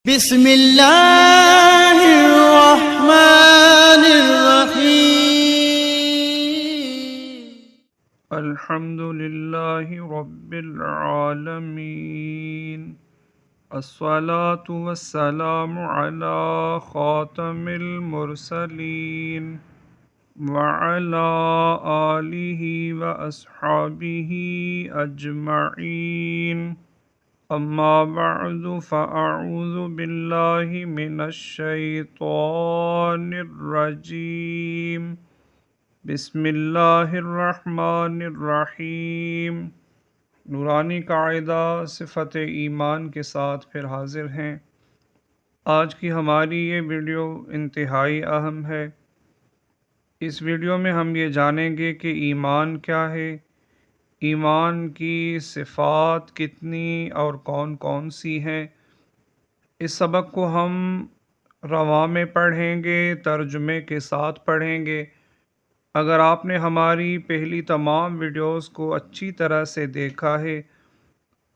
بسم اللہ الرحمن الرحیم الحمد للہ رب العالمین الصلاة والسلام علی خاتم المرسلین وعلی آلہ واصحابہ اجمعین اما بعد فاعوذ باللہ من الشیطان الرجیم بسم اللہ الرحمن الرحیم۔ نورانی قاعدہ صفت ایمان کے ساتھ پھر حاضر ہیں۔ آج کی ہماری یہ ویڈیو انتہائی اہم ہے۔ اس ویڈیو میں ہم یہ جانیں گے کہ ایمان کیا ہے، ایمان کی صفات کتنی اور کون کون سی ہیں۔ اس سبق کو ہم رواں میں پڑھیں گے، ترجمے کے ساتھ پڑھیں گے۔ اگر آپ نے ہماری پہلی تمام ویڈیوز کو اچھی طرح سے دیکھا ہے،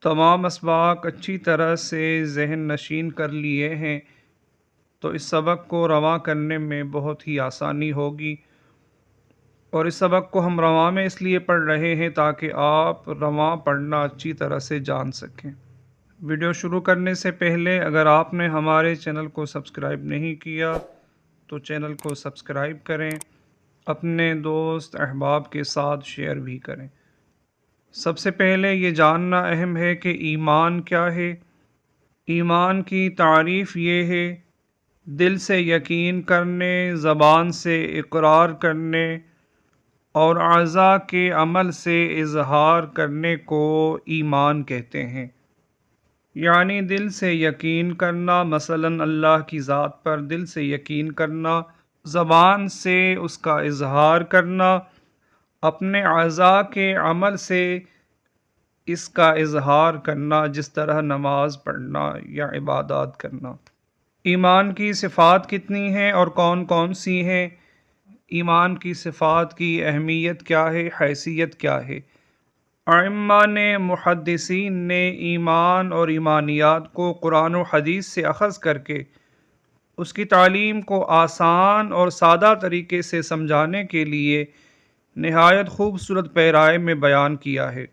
تمام اسباق اچھی طرح سے ذہن نشین کر لیے ہیں، تو اس سبق کو رواں کرنے میں بہت ہی آسانی ہوگی۔ اور اس سبق کو ہم رواں میں اس لیے پڑھ رہے ہیں تاکہ آپ رواں پڑھنا اچھی طرح سے جان سکیں۔ ویڈیو شروع کرنے سے پہلے اگر آپ نے ہمارے چینل کو سبسکرائب نہیں کیا تو چینل کو سبسکرائب کریں، اپنے دوست احباب کے ساتھ شیئر بھی کریں۔ سب سے پہلے یہ جاننا اہم ہے کہ ایمان کیا ہے۔ ایمان کی تعریف یہ ہے: دل سے یقین کرنے، زبان سے اقرار کرنے اور اعضاء کے عمل سے اظہار کرنے کو ایمان کہتے ہیں۔ یعنی دل سے یقین کرنا، مثلا اللہ کی ذات پر دل سے یقین کرنا، زبان سے اس کا اظہار کرنا، اپنے اعضاء کے عمل سے اس کا اظہار کرنا، جس طرح نماز پڑھنا یا عبادات کرنا۔ ایمان کی صفات کتنی ہیں اور کون کون سی ہیں؟ ایمان کی صفات کی اہمیت کیا ہے، حیثیت کیا ہے؟ ائمہ نے، محدثین نے ایمان اور ایمانیات کو قرآن و حدیث سے اخذ کر کے اس کی تعلیم کو آسان اور سادہ طریقے سے سمجھانے کے لیے نہایت خوبصورت پیرائے میں بیان کیا ہے۔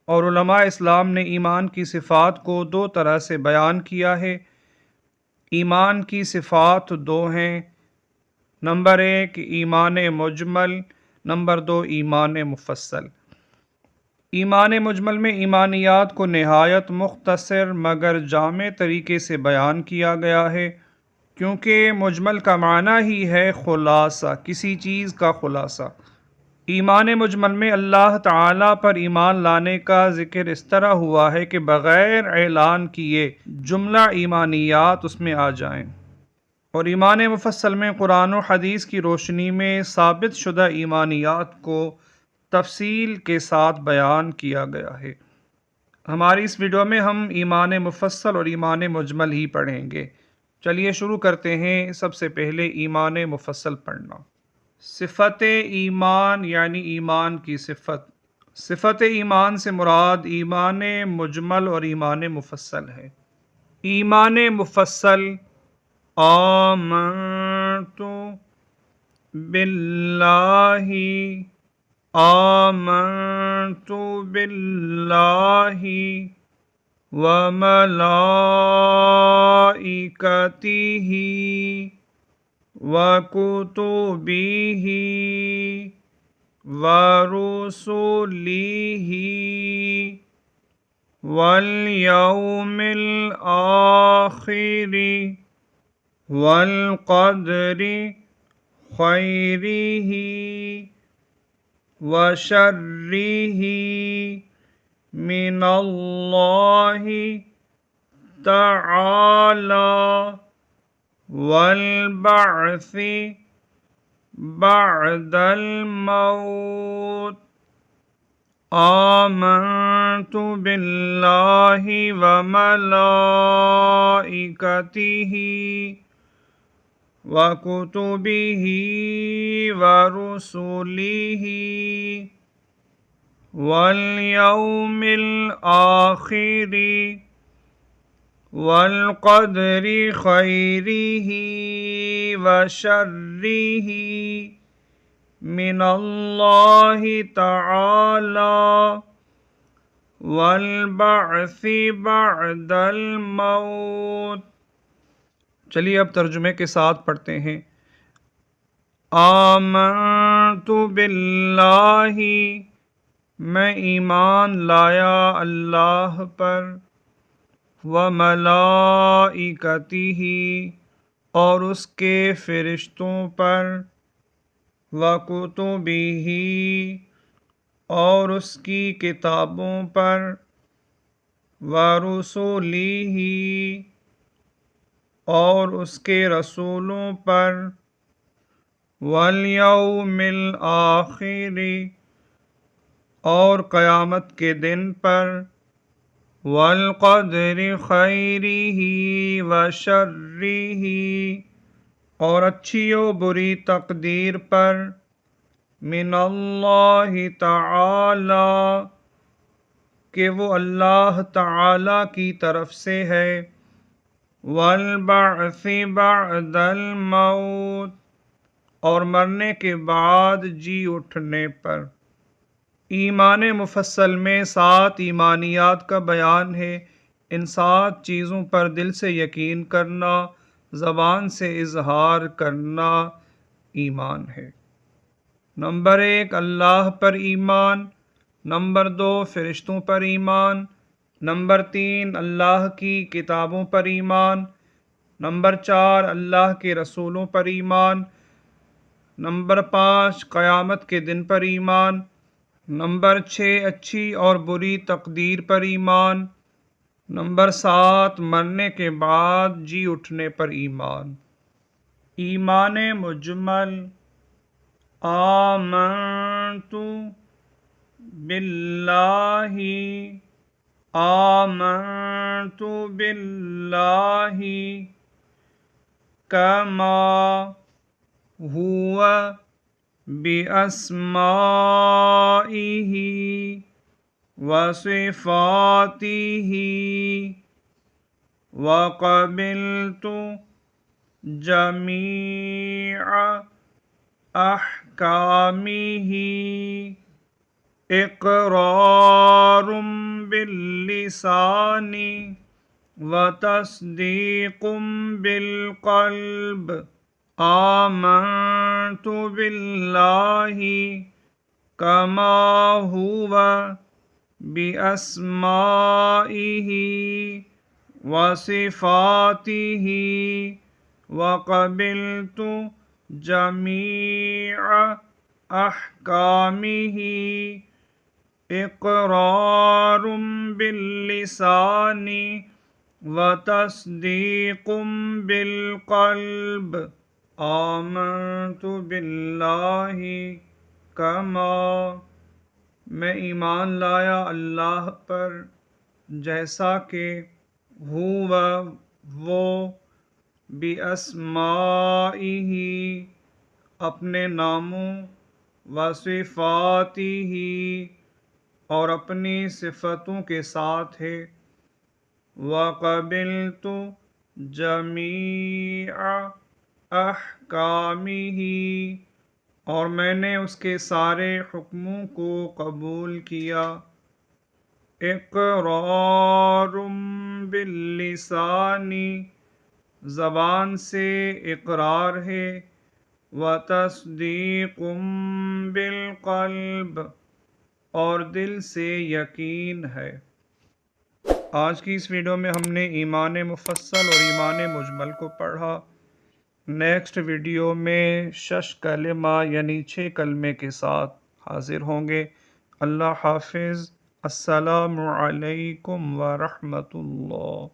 اور علماء اسلام نے ایمان کی صفات کو دو طرح سے بیان کیا ہے۔ ایمان کی صفات دو ہیں: نمبر 1 ایمان مجمل، نمبر 2 ایمان مفصل۔ ایمان مجمل میں ایمانیات کو نہایت مختصر مگر جامع طریقے سے بیان کیا گیا ہے، کیونکہ مجمل کا معنی ہی ہے خلاصہ، کسی چیز کا خلاصہ۔ ایمان مجمل میں اللہ تعالیٰ پر ایمان لانے کا ذکر اس طرح ہوا ہے کہ بغیر اعلان کیے جملہ ایمانیات اس میں آ جائیں۔ اور ایمان مفصل میں قرآن و حدیث کی روشنی میں ثابت شدہ ایمانیات کو تفصیل کے ساتھ بیان کیا گیا ہے۔ ہماری اس ویڈیو میں ہم ایمان مفصل اور ایمان مجمل ہی پڑھیں گے۔ چلیے شروع کرتے ہیں۔ سب سے پہلے ایمان مفصل پڑھنا۔ صفت ایمان یعنی ایمان کی صفت۔ صفت ایمان سے مراد ایمان مجمل اور ایمان مفصل ہے۔ ایمان مفصل: آمنت باللہ، آمنت باللہ وملائکتہ وکتبہ ورسلہ والیوم الآخر والقدر خیرہ وشرہ من اللہ تعالی والبعث بعد الموت۔ آمنت باللہ وملائکتہ وکتبہ ورسلہ والیوم الآخر والقدر خیرہ وشرہ من اللہ تعالی والبعث بعد الموت۔ چلیے اب ترجمے کے ساتھ پڑھتے ہیں۔ آمنت باللہ، میں ایمان لایا اللہ پر، وملائکتہ، اور اس کے فرشتوں پر، وکتبہ، اور اس کی کتابوں پر، ورسلہ، اور اس کے رسولوں پر، والیوم الآخر، اور قیامت کے دن پر، والقدر خیرہ وشرہ، اور اچھی و بری تقدیر پر، من اللہ تعالی، کہ وہ اللہ تعالی کی طرف سے ہے، والبعث بعد الموت، اور مرنے کے بعد جی اٹھنے پر۔ ایمان مفصل میں 7 ایمانیات کا بیان ہے۔ ان 7 چیزوں پر دل سے یقین کرنا، زبان سے اظہار کرنا ایمان ہے۔ نمبر 1 اللہ پر ایمان، نمبر 2 فرشتوں پر ایمان، نمبر 3 اللہ کی کتابوں پر ایمان، نمبر 4 اللہ کے رسولوں پر ایمان، نمبر 5 قیامت کے دن پر ایمان، نمبر 6 اچھی اور بری تقدیر پر ایمان، نمبر 7 مرنے کے بعد جی اٹھنے پر ایمان۔ ایمان مجمل: آمنت باللہ، آمنت باللہ کما ہوا بأسمائہ وصفاتہ، وقبلت جمیع احکامہ، اقرار باللسان وتصدیق بالقلب۔ آمنت باللہ کما ہوا بأسمائہ وصفاتہ، وقبلت جمیع احکامہ، اقرار باللسان وتصدیق بالقلب۔ آمنت باللہ کما، میں ایمان لایا اللہ پر جیسا کہ ہوا وہ، باسمائہ اپنے ناموں، وصفاتہ اور اپنی صفتوں کے ساتھ ہے، وقبلت جمیع احکامہ اور میں نے اس کے سارے حکموں کو قبول کیا، اقرار باللسان زبان سے اقرار ہے، وتصدیق بالقلب اور دل سے یقین ہے۔ آج کی اس ویڈیو میں ہم نے ایمان مفصل اور ایمان مجمل کو پڑھا۔ نیکسٹ ویڈیو میں 6 کلمہ یعنی 6 کلمے کے ساتھ حاضر ہوں گے۔ اللہ حافظ۔ السلام علیکم ورحمۃ اللہ۔